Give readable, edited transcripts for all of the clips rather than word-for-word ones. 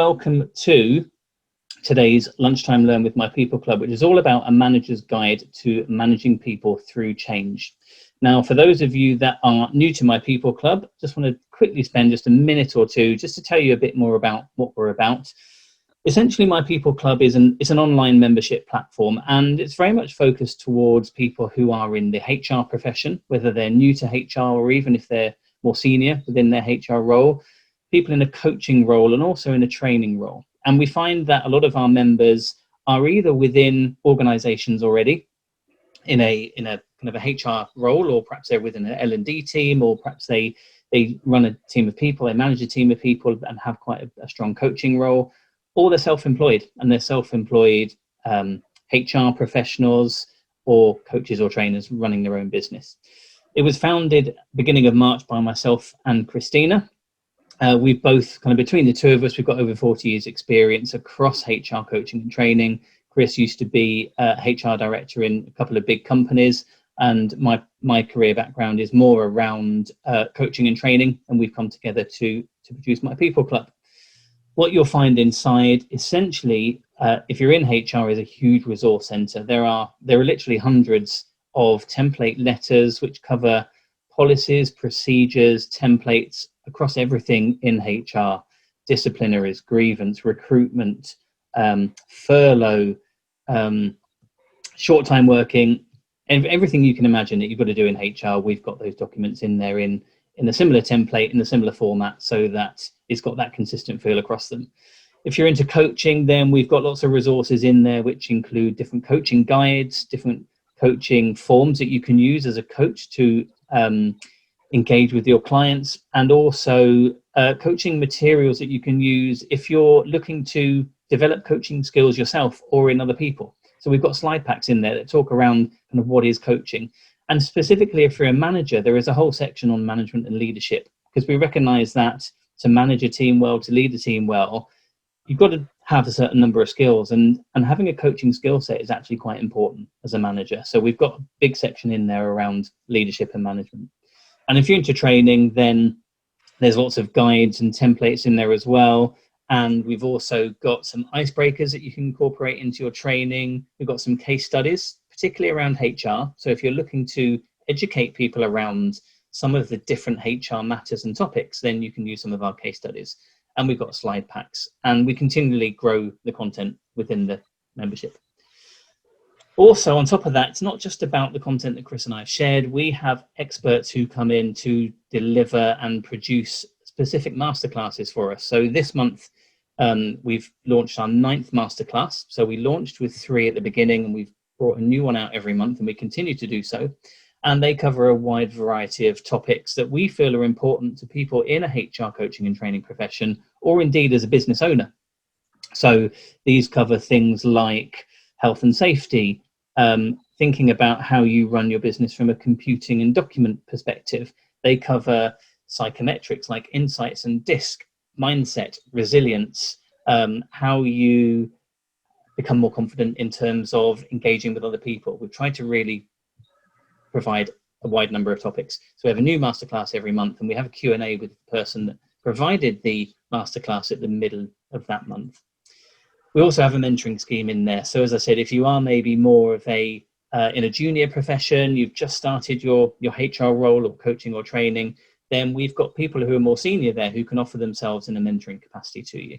welcome to today's Lunchtime Learn with My People Club, which is all about a manager's guide to managing people through change. Now, for those of you that are new to My People Club, just want to quickly spend just a minute or two just to tell you a bit more about what we're about. Essentially, My People Club is an online membership platform, and it's very much focused towards people who are in the HR profession, whether they're new to HR or even if they're more senior within their HR role, people in a coaching role and also in a training role. And we find that a lot of our members are either within organizations already in a kind of a HR role, or perhaps they're within an L&D team, or perhaps they run a team of people, they manage a team of people and have quite a strong coaching role, or they're self-employed and they're self-employed HR professionals or coaches or trainers running their own business. It was founded beginning of March by myself and Christina. We've both kind of, between the two of us, we've got over 40 years experience across HR coaching and training. Chris used to be HR director in a couple of big companies, and my career background is more around coaching and training, and we've come together to produce My People Club. What you'll find inside, essentially, if you're in HR, is a huge resource center. There are literally hundreds of template letters which cover policies, procedures, templates across everything in HR: disciplinaries, grievance, recruitment, furlough, short-time working, and everything you can imagine that you've got to do in HR. We've got those documents in there in a similar template, in a similar format, so that it's got that consistent feel across them. If you're into coaching, then we've got lots of resources in there which include different coaching guides, different coaching forms that you can use as a coach to engage with your clients, and also coaching materials that you can use if you're looking to develop coaching skills yourself or in other people. So we've got slide packs in there that talk around kind of what is coaching. And specifically, if you're a manager, there is a whole section on management and leadership, because we recognize that to manage a team well, to lead a team well, you've got to have a certain number of skills, and having a coaching skill set is actually quite important as a manager. So we've got a big section in there around leadership and management. And if you're into training, then there's lots of guides and templates in there as well. And we've also got some icebreakers that you can incorporate into your training. We've got some case studies, particularly around HR. So if you're looking to educate people around some of the different HR matters and topics, then you can use some of our case studies. And we've got slide packs, and we continually grow the content within the membership. Also, on top of that, it's not just about the content that Chris and I have shared. We have experts who come in to deliver and produce specific masterclasses for us. So this month, we've launched our 9th masterclass. So we launched with 3 at the beginning, and we've brought a new one out every month, and we continue to do so. And they cover a wide variety of topics that we feel are important to people in a HR coaching and training profession, or indeed as a business owner. So these cover things like health and safety, thinking about how you run your business from a computing and document perspective. They cover psychometrics like insights and DISC, mindset, resilience, how you become more confident in terms of engaging with other people. We've tried to really provide a wide number of topics. So we have a new masterclass every month, and we have a Q&A with the person that provided the masterclass at the middle of that month. We also have a mentoring scheme in there. So as I said, if you are maybe more of in a junior profession, you've just started your HR role or coaching or training, then we've got people who are more senior there who can offer themselves in a mentoring capacity to you.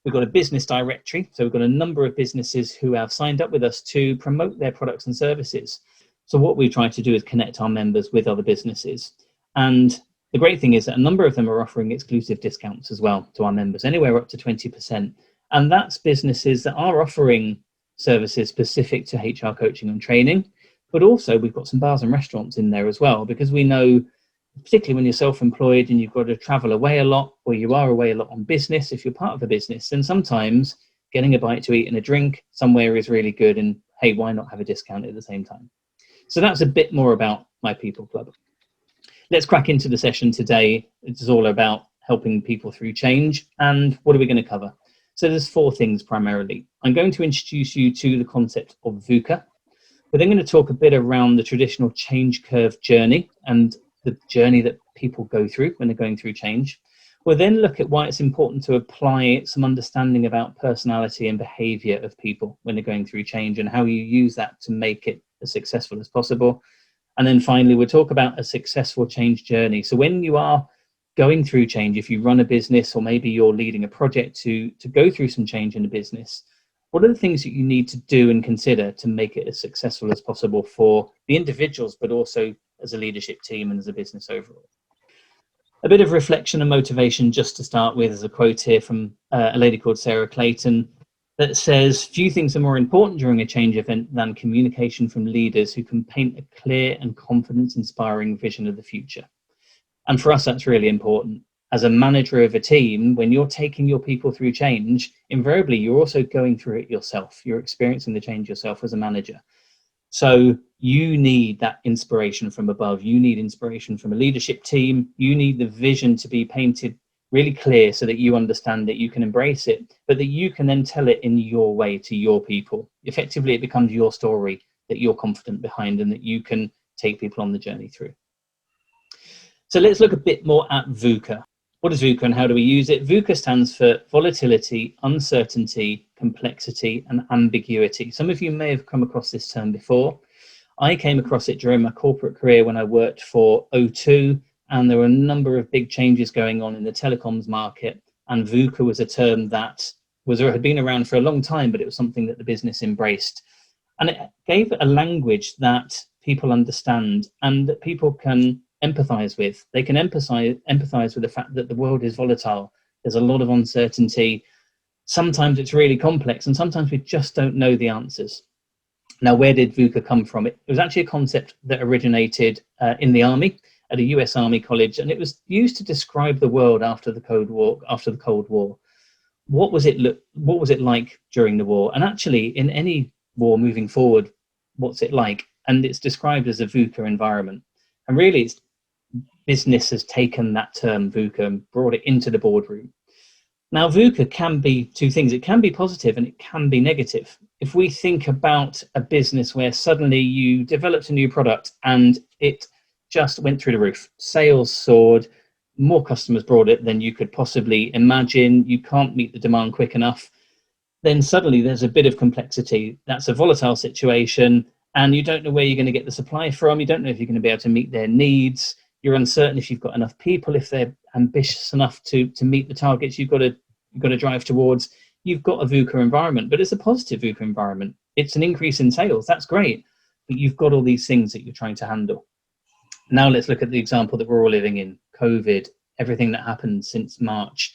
We've got a business directory. So we've got a number of businesses who have signed up with us to promote their products and services. So what we try to do is connect our members with other businesses. And the great thing is that a number of them are offering exclusive discounts as well to our members, anywhere up to 20%. And that's businesses that are offering services specific to HR coaching and training. But also we've got some bars and restaurants in there as well, because we know, particularly when you're self-employed and you've got to travel away a lot, or you are away a lot on business, if you're part of a business, then sometimes getting a bite to eat and a drink somewhere is really good. And hey, why not have a discount at the same time? So that's a bit more about My People Club. Let's crack into the session today. It's all about helping people through change. And what are we going to cover? So there's 4 things primarily. I'm going to introduce you to the concept of VUCA. We're then going to talk a bit around the traditional change curve journey and the journey that people go through when they're going through change. We'll then look at why it's important to apply some understanding about personality and behavior of people when they're going through change, and how you use that to make it as successful as possible. And then finally, we'll talk about a successful change journey. So when you are going through change, if you run a business, or maybe you're leading a project to go through some change in a business, what are the things that you need to do and consider to make it as successful as possible for the individuals, but also as a leadership team and as a business overall? A bit of reflection and motivation just to start with. There's a quote here from a lady called Sarah Clayton that says, "Few things are more important during a change event than communication from leaders who can paint a clear and confidence-inspiring vision of the future." And for us, that's really important. As a manager of a team, when you're taking your people through change, invariably, you're also going through it yourself. You're experiencing the change yourself as a manager. So you need that inspiration from above. You need inspiration from a leadership team. You need the vision to be painted really clear so that you understand it, you can embrace it, but that you can then tell it in your way to your people. Effectively, it becomes your story that you're confident behind and that you can take people on the journey through. So let's look a bit more at VUCA. What is VUCA and how do we use it? VUCA stands for volatility, uncertainty, complexity, and ambiguity. Some of you may have come across this term before. I came across it during my corporate career when I worked for O2, and there were a number of big changes going on in the telecoms market, and VUCA was a term that had been around for a long time, but it was something that the business embraced. And it gave a language that people understand and that people can empathize with. They can empathize with the fact that the world is volatile. There's a lot of uncertainty. Sometimes it's really complex, and sometimes we just don't know the answers. Now, where did VUCA come from? It was actually a concept that originated in the Army, at a US Army college, and it was used to describe the world after the Cold War. What was it like during the war? And actually, in any war moving forward, what's it like? And it's described as a VUCA environment. And really, business has taken that term VUCA and brought it into the boardroom. Now, VUCA can be two things. It can be positive and it can be negative. If we think about a business where suddenly you developed a new product and it just went through the roof, sales soared, more customers brought it than you could possibly imagine, you can't meet the demand quick enough, then suddenly there's a bit of complexity. That's a volatile situation, and you don't know where you're going to get the supply from. You don't know if you're going to be able to meet their needs. You're uncertain if you've got enough people, if they're ambitious enough to meet the targets you've got to drive towards. You've got a VUCA environment, but it's a positive VUCA environment. It's an increase in sales. That's great. But you've got all these things that you're trying to handle. Now let's look at the example that we're all living in, COVID, everything that happened since March.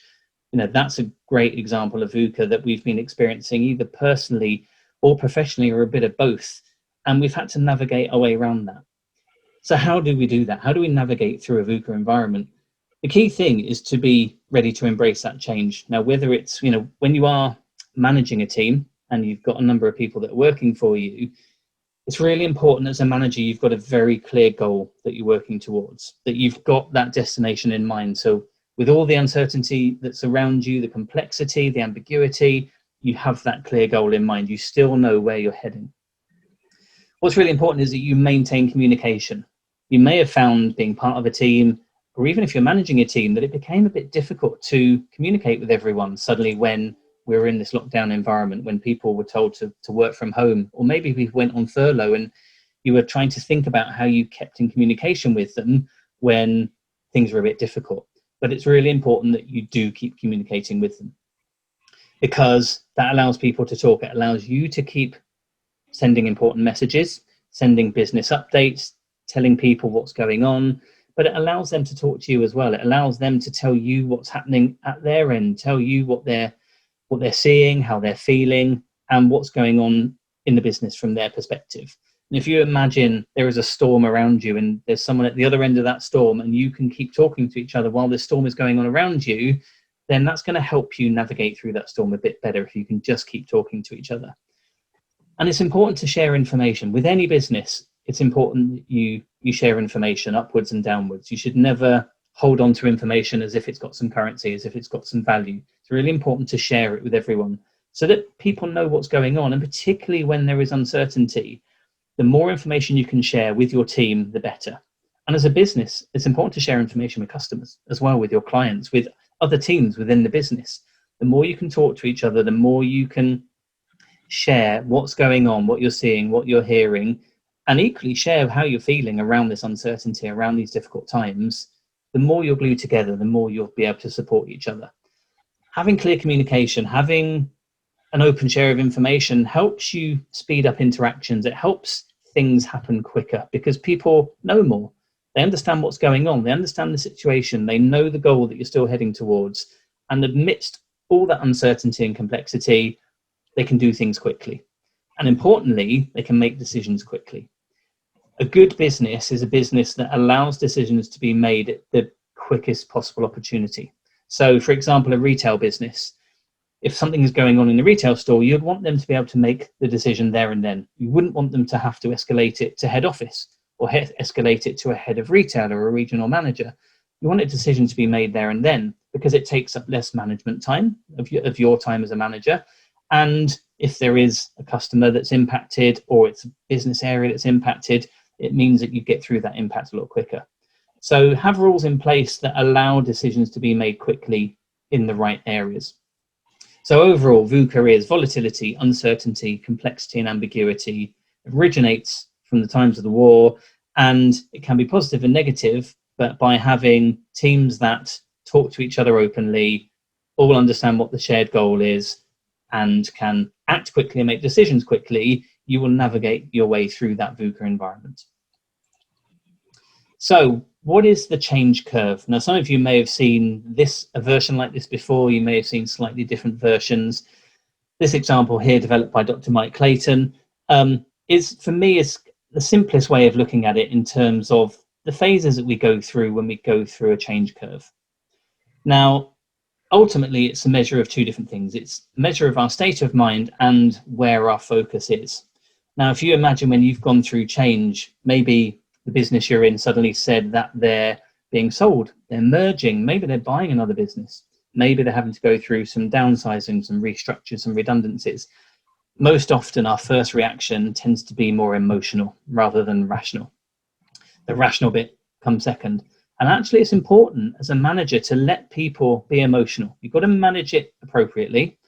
That's a great example of VUCA that we've been experiencing either personally or professionally, or a bit of both. And we've had to navigate our way around that. So how do we do that? How do we navigate through a VUCA environment? The key thing is to be ready to embrace that change. Now, whether it's, when you are managing a team and you've got a number of people that are working for you, it's really important as a manager, you've got a very clear goal that you're working towards, that you've got that destination in mind. So with all the uncertainty that's around you, the complexity, the ambiguity, you have that clear goal in mind. You still know where you're heading. What's really important is that you maintain communication. You may have found being part of a team, or even if you're managing a team, that it became a bit difficult to communicate with everyone suddenly when we were in this lockdown environment, when people were told to work from home, or maybe we went on furlough and you were trying to think about how you kept in communication with them when things were a bit difficult. But it's really important that you do keep communicating with them, because that allows people to talk. It allows you to keep sending important messages, sending business updates, telling people what's going on, but it allows them to talk to you as well. It allows them to tell you what's happening at their end, tell you what they're seeing, how they're feeling, and what's going on in the business from their perspective. And if you imagine there is a storm around you and there's someone at the other end of that storm, and you can keep talking to each other while the storm is going on around you, then that's going to help you navigate through that storm a bit better if you can just keep talking to each other. And it's important to share information. With any business, it's important that you share information upwards and downwards. You should never hold on to information as if it's got some currency, as if it's got some value. It's really important to share it with everyone so that people know what's going on. And particularly when there is uncertainty, the more information you can share with your team, the better. And as a business, it's important to share information with customers as well, with your clients, with other teams within the business. The more you can talk to each other, the more you can share what's going on, what you're seeing, what you're hearing, and equally share how you're feeling around this uncertainty, around these difficult times, the more you're glued together, the more you'll be able to support each other. Having clear communication, having an open share of information helps you speed up interactions. It helps things happen quicker because people know more. They understand what's going on. They understand the situation. They know the goal that you're still heading towards. And amidst all that uncertainty and complexity, they can do things quickly. And importantly, they can make decisions quickly. A good business is a business that allows decisions to be made at the quickest possible opportunity. So, for example, a retail business, if something is going on in the retail store, you'd want them to be able to make the decision there and then. You wouldn't want them to have to escalate it to head office or escalate it to a head of retail or a regional manager. You want a decision to be made there and then because it takes up less management time of your time as a manager. And if there is a customer that's impacted or it's a business area that's impacted, it means that you get through that impact a lot quicker. So have rules in place that allow decisions to be made quickly in the right areas. So overall, VUCA is volatility, uncertainty, complexity, and ambiguity. It originates from the times of the war, and it can be positive and negative, but by having teams that talk to each other openly, all understand what the shared goal is, and can act quickly and make decisions quickly, you will navigate your way through that VUCA environment. So what is the change curve? Now, some of you may have seen a version like this before. You may have seen slightly different versions. This example here, developed by Dr. Mike Clayton, is the simplest way of looking at it in terms of the phases that we go through when we go through a change curve. Now, ultimately, it's a measure of two different things. It's a measure of our state of mind and where our focus is. Now, if you imagine when you've gone through change, maybe the business you're in suddenly said that they're being sold, they're merging, maybe they're buying another business, maybe they're having to go through some downsizing, some restructures, some redundancies. Most often our first reaction tends to be more emotional rather than rational. The rational bit comes second. And actually it's important as a manager to let people be emotional. You've got to manage it appropriately,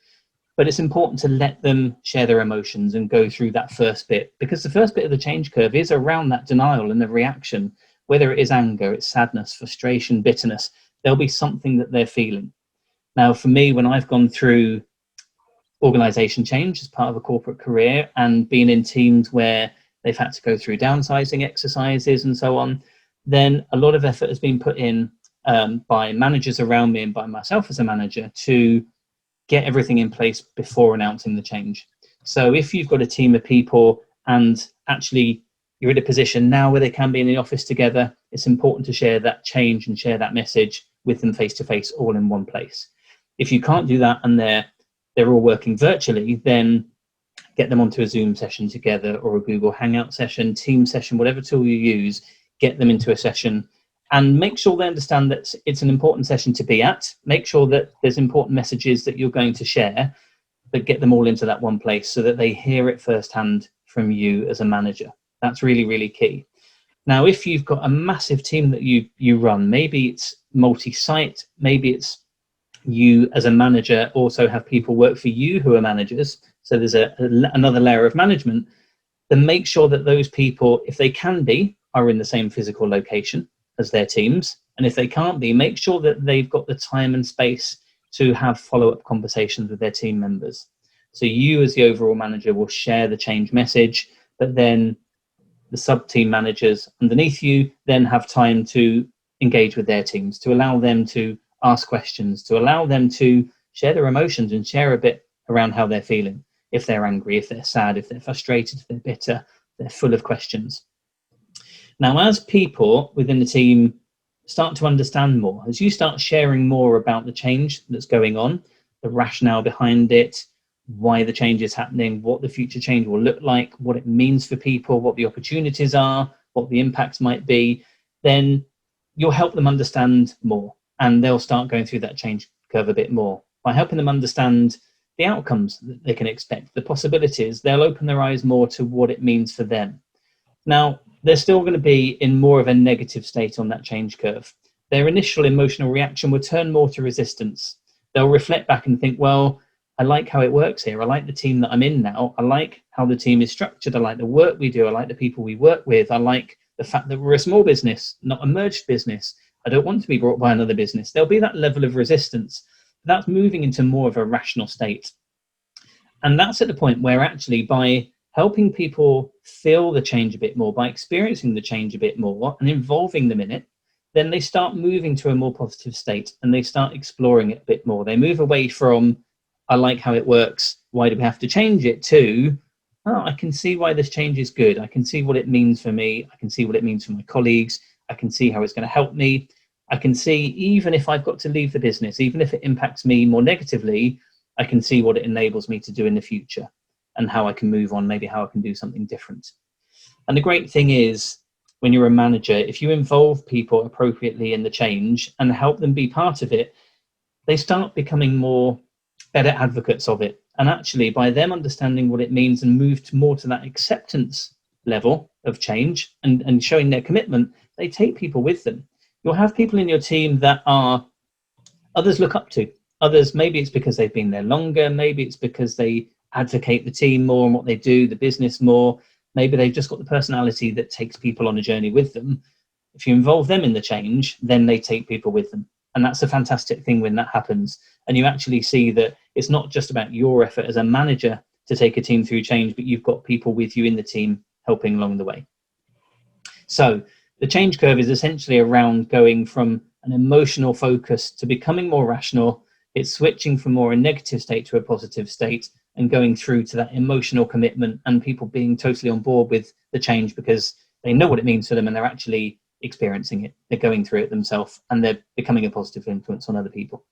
but it's important to let them share their emotions and go through that first bit, because the first bit of the change curve is around that denial and the reaction, whether it is anger, it's sadness, frustration, bitterness, there'll be something that they're feeling. Now, for me, when I've gone through organization change as part of a corporate career and been in teams where they've had to go through downsizing exercises and so on, then a lot of effort has been put in by managers around me and by myself as a manager to get everything in place before announcing the change. So if you've got a team of people and actually you're in a position now where they can be in the office together, it's important to share that change and share that message with them face to face, all in one place. If you can't do that and they're all working virtually, then get them onto a Zoom session together or a Google Hangout session, Team session, whatever tool you use, get them into a session and make sure they understand that it's an important session to be at. Make sure that there's important messages that you're going to share, but get them all into that one place so that they hear it firsthand from you as a manager. That's really, really key. Now, if you've got a massive team that you run, maybe it's multi-site, maybe it's you as a manager also have people work for you who are managers, so there's another layer of management, then make sure that those people, if they can be, are in the same physical location as their teams. And if they can't be, make sure that they've got the time and space to have follow-up conversations with their team members. So you as the overall manager will share the change message, but then the sub-team managers underneath you then have time to engage with their teams, to allow them to ask questions, to allow them to share their emotions and share a bit around how they're feeling. If they're angry, if they're sad, if they're frustrated, if they're bitter, they're full of questions. Now, as people within the team start to understand more, as you start sharing more about the change that's going on, the rationale behind it, why the change is happening, what the future change will look like, what it means for people, what the opportunities are, what the impacts might be, then you'll help them understand more and they'll start going through that change curve a bit more. By helping them understand the outcomes that they can expect, the possibilities, they'll open their eyes more to what it means for them. Now, they're still going to be in more of a negative state on that change curve. their initial emotional reaction will turn more to resistance. They'll reflect back and think, well, I like how it works here. I like the team that I'm in now. I like how the team is structured. I like the work we do. I like the people we work with. I like the fact that we're a small business, not a merged business. I don't want to be brought by another business. There'll be that level of resistance. That's moving into more of a rational state. And that's at the point where actually by helping people feel the change a bit more, by experiencing the change a bit more and involving them in it, then they start moving to a more positive state and they start exploring it a bit more. They move away from, I like how it works, why do we have to change it, to, oh, I can see why this change is good. I can see what it means for me. I can see what it means for my colleagues. I can see how it's going to help me. I can see, even if I've got to leave the business, even if it impacts me more negatively, I can see what it enables me to do in the future and how I can move on, maybe how I can do something different. And the great thing is, when you're a manager, if you involve people appropriately in the change and help them be part of it, they start becoming better advocates of it. And actually, by them understanding what it means and move more to that acceptance level of change and showing their commitment, they take people with them. You'll have people in your team that are others look up to. Others, maybe it's because they've been there longer, maybe it's because they advocate the team more and what they do, the business more. Maybe they've just got the personality that takes people on a journey with them. If you involve them in the change, then they take people with them. And that's a fantastic thing when that happens. And you actually see that it's not just about your effort as a manager to take a team through change, but you've got people with you in the team helping along the way. So the change curve is essentially around going from an emotional focus to becoming more rational. It's switching from more a negative state to a positive state and going through to that emotional commitment and people being totally on board with the change because they know what it means for them and they're actually experiencing it. They're going through it themselves and they're becoming a positive influence on other people.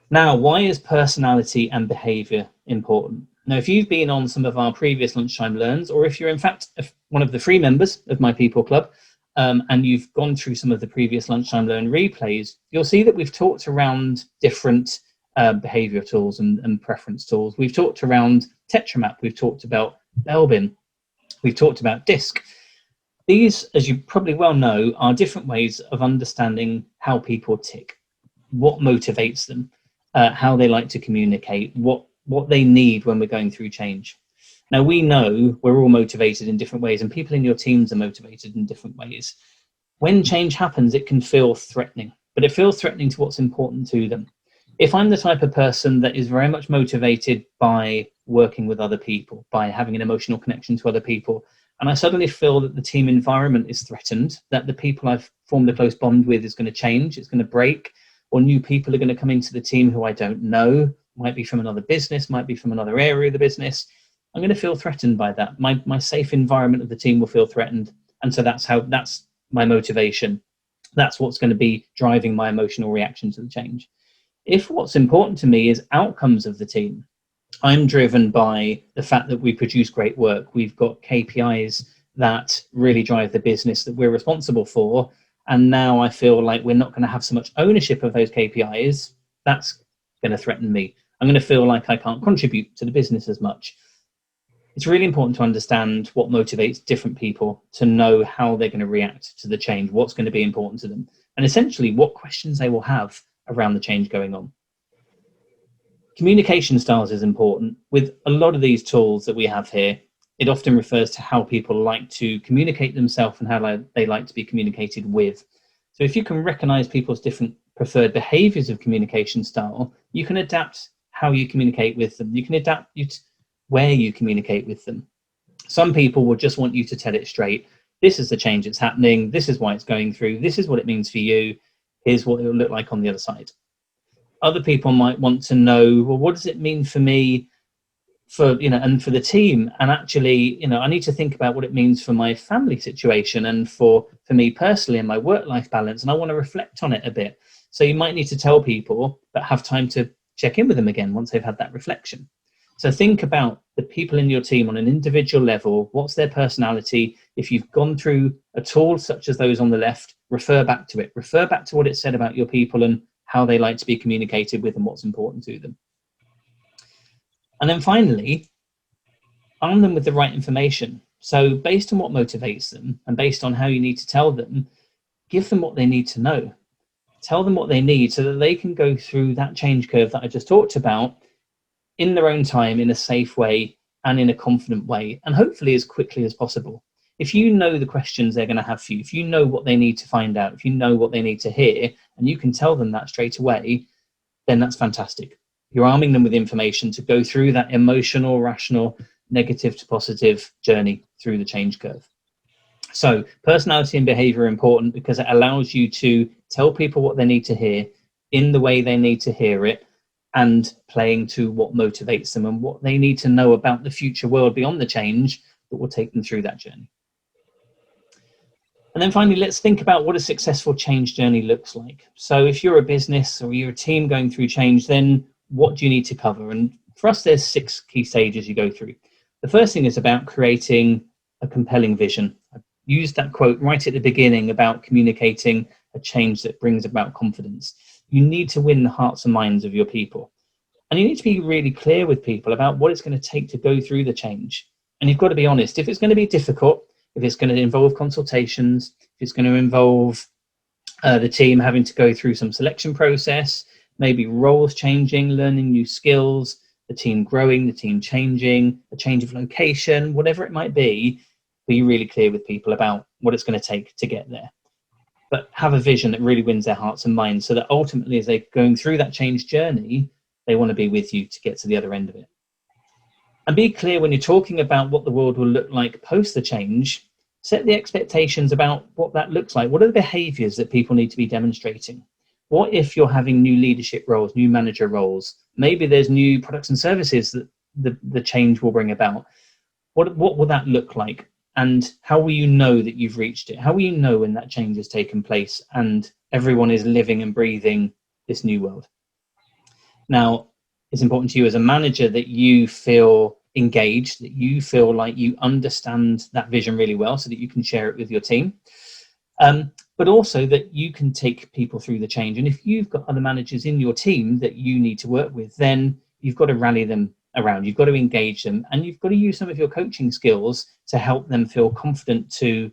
Now, why is personality and behavior important? Now, if you've been on some of our previous Lunchtime Learns, or if you're in fact one of the free members of My People Club, and you've gone through some of the previous Lunchtime Learn replays, you'll see that we've talked around different behavior tools and preference tools. We've talked around Tetramap, we've talked about Belbin, we've talked about DISC. These, as you probably well know, are different ways of understanding how people tick, what motivates them, how they like to communicate, what they need when we're going through change. Now, we know we're all motivated in different ways and people in your teams are motivated in different ways. When change happens, it can feel threatening, but it feels threatening to what's important to them. If I'm the type of person that is very much motivated by working with other people, by having an emotional connection to other people, and I suddenly feel that the team environment is threatened, that the people I've formed a close bond with is going to change, it's going to break, or new people are going to come into the team who I don't know, might be from another business, might be from another area of the business, I'm going to feel threatened by that. My safe environment of the team will feel threatened. And so that's my motivation. That's what's going to be driving my emotional reaction to the change. If what's important to me is outcomes of the team, I'm driven by the fact that we produce great work. We've got KPIs that really drive the business that we're responsible for. And now I feel like we're not going to have so much ownership of those KPIs. That's going to threaten me. I'm going to feel like I can't contribute to the business as much. It's really important to understand what motivates different people, to know how they're going to react to the change, what's going to be important to them, and essentially what questions they will have around the change going on. Communication styles is important. With a lot of these tools that we have here, it often refers to how people like to communicate themselves and how they like to be communicated with. So if you can recognize people's different preferred behaviors of communication style, you can adapt how you communicate with them. You can adapt where you communicate with them. Some people will just want you to tell it straight. This is the change that's happening. This is why it's going through. This is what it means for you. Here's what it will look like on the other side. Other people might want to know, well, what does it mean for me, and for the team? And actually, I need to think about what it means for my family situation and for me personally and my work-life balance. And I want to reflect on it a bit. So you might need to tell people, but have time to check in with them again once they've had that reflection. So think about the people in your team on an individual level. What's their personality? If you've gone through a tool such as those on the left, refer back to it. Refer back to what it said about your people and how they like to be communicated with and what's important to them. And then finally, arm them with the right information. So based on what motivates them and based on how you need to tell them, give them what they need to know. Tell them what they need so that they can go through that change curve that I just talked about in their own time, in a safe way and in a confident way, and hopefully as quickly as possible. If you know the questions they're going to have for you, if you know what they need to find out, if you know what they need to hear, and you can tell them that straight away, then that's fantastic. You're arming them with information to go through that emotional, rational, negative to positive journey through the change curve. So personality and behavior are important because it allows you to tell people what they need to hear in the way they need to hear it, and playing to what motivates them and what they need to know about the future world beyond the change that will take them through that journey. And then finally, let's think about what a successful change journey looks like. So if you're a business or you're a team going through change, then what do you need to cover? And for us, there's 6 key stages you go through. The first thing is about creating a compelling vision. I used that quote right at the beginning about communicating a change that brings about confidence. You need to win the hearts and minds of your people. And you need to be really clear with people about what it's going to take to go through the change. And you've got to be honest. If it's going to be difficult, if it's going to involve consultations, if it's going to involve the team having to go through some selection process, maybe roles changing, learning new skills, the team growing, the team changing, a change of location, whatever it might be really clear with people about what it's going to take to get there. But have a vision that really wins their hearts and minds so that ultimately, as they're going through that change journey, they want to be with you to get to the other end of it. And be clear when you're talking about what the world will look like post the change. Set the expectations about what that looks like. What are the behaviors that people need to be demonstrating? What if you're having new leadership roles, new manager roles? Maybe there's new products and services that the change will bring about. What will that look like? And how will you know that you've reached it? How will you know when that change has taken place and everyone is living and breathing this new world? Now, it's important to you as a manager that you feel engaged, that you feel like you understand that vision really well so that you can share it with your team. But also that you can take people through the change. And if you've got other managers in your team that you need to work with, then you've got to rally them around. You've got to engage them, and you've got to use some of your coaching skills to help them feel confident to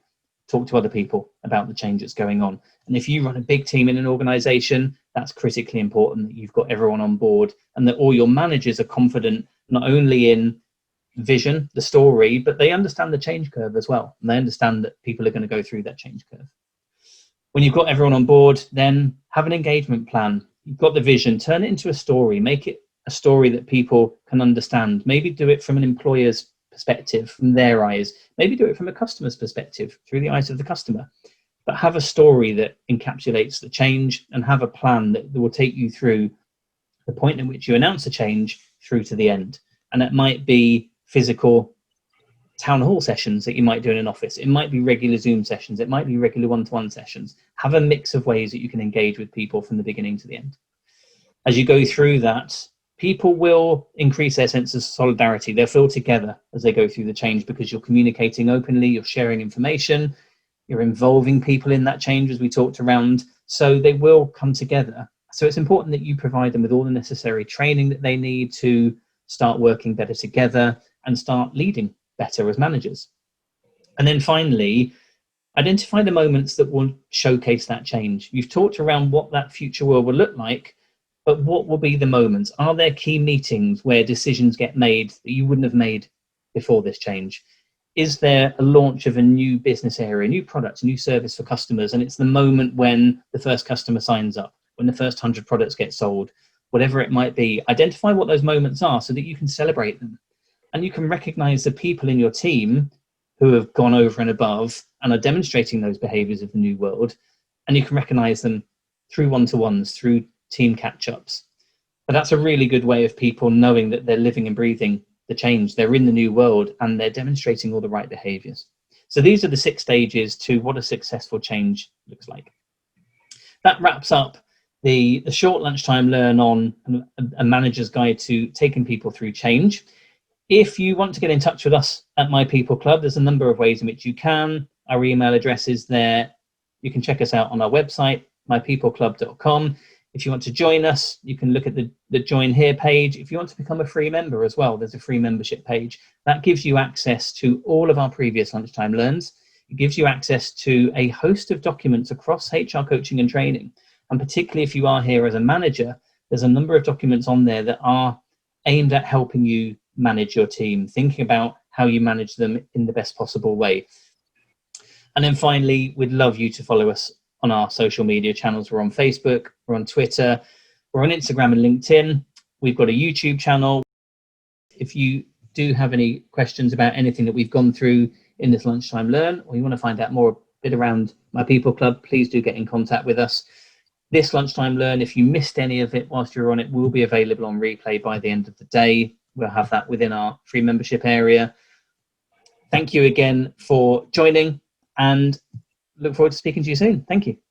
talk to other people about the change that's going on. And if you run a big team in an organization, that's critically important that you've got everyone on board and that all your managers are confident not only in vision, the story, but they understand the change curve as well. And they understand that people are going to go through that change curve. When you've got everyone on board, then have an engagement plan. You've got the vision, turn it into a story, make it a story that people can understand. Maybe do it from an employer's perspective, from their eyes. Maybe do it from a customer's perspective, through the eyes of the customer. But have a story that encapsulates the change and have a plan that will take you through the point in which you announce a change through to the end. And that might be physical town hall sessions that you might do in an office. It might be regular Zoom sessions. It might be regular one-to-one sessions. Have a mix of ways that you can engage with people from the beginning to the end. As you go through that, people will increase their sense of solidarity. They'll feel together as they go through the change because you're communicating openly, you're sharing information, you're involving people in that change as we talked around. So they will come together. So it's important that you provide them with all the necessary training that they need to start working better together and start leading better as managers. And then finally, identify the moments that will showcase that change. You've talked around what that future world will look like, but what will be the moments? Are there key meetings where decisions get made that you wouldn't have made before this change? Is there a launch of a new business area, new product, new service for customers, and it's the moment when the first customer signs up, when the first 100 products get sold, whatever it might be? Identify what those moments are so that you can celebrate them. And you can recognize the people in your team who have gone over and above and are demonstrating those behaviors of the new world. And you can recognize them through one-to-ones, through team catch-ups. But that's a really good way of people knowing that they're living and breathing the change. They're in the new world and they're demonstrating all the right behaviors. So these are the 6 stages to what a successful change looks like. That wraps up the short lunchtime learn on a manager's guide to taking people through change. If you want to get in touch with us at MyPeopleClub, there's a number of ways in which you can. Our email address is there. You can check us out on our website, mypeopleclub.com. If you want to join us, you can look at the join here page. If you want to become a free member as well, there's a free membership page. That gives you access to all of our previous lunchtime learns. It gives you access to a host of documents across HR coaching and training. And particularly if you are here as a manager, there's a number of documents on there that are aimed at helping you manage your team, thinking about how you manage them in the best possible way. And then finally, we'd love you to follow us on our social media channels. We're on Facebook, we're on Twitter, we're on Instagram and LinkedIn. We've got a YouTube channel. If you do have any questions about anything that we've gone through in this Lunchtime Learn, or you want to find out more a bit around My People Club, please do get in contact with us. This Lunchtime Learn, if you missed any of it whilst you're on it, will be available on replay by the end of the day. We'll have that within our free membership area. Thank you again for joining, and look forward to speaking to you soon. Thank you.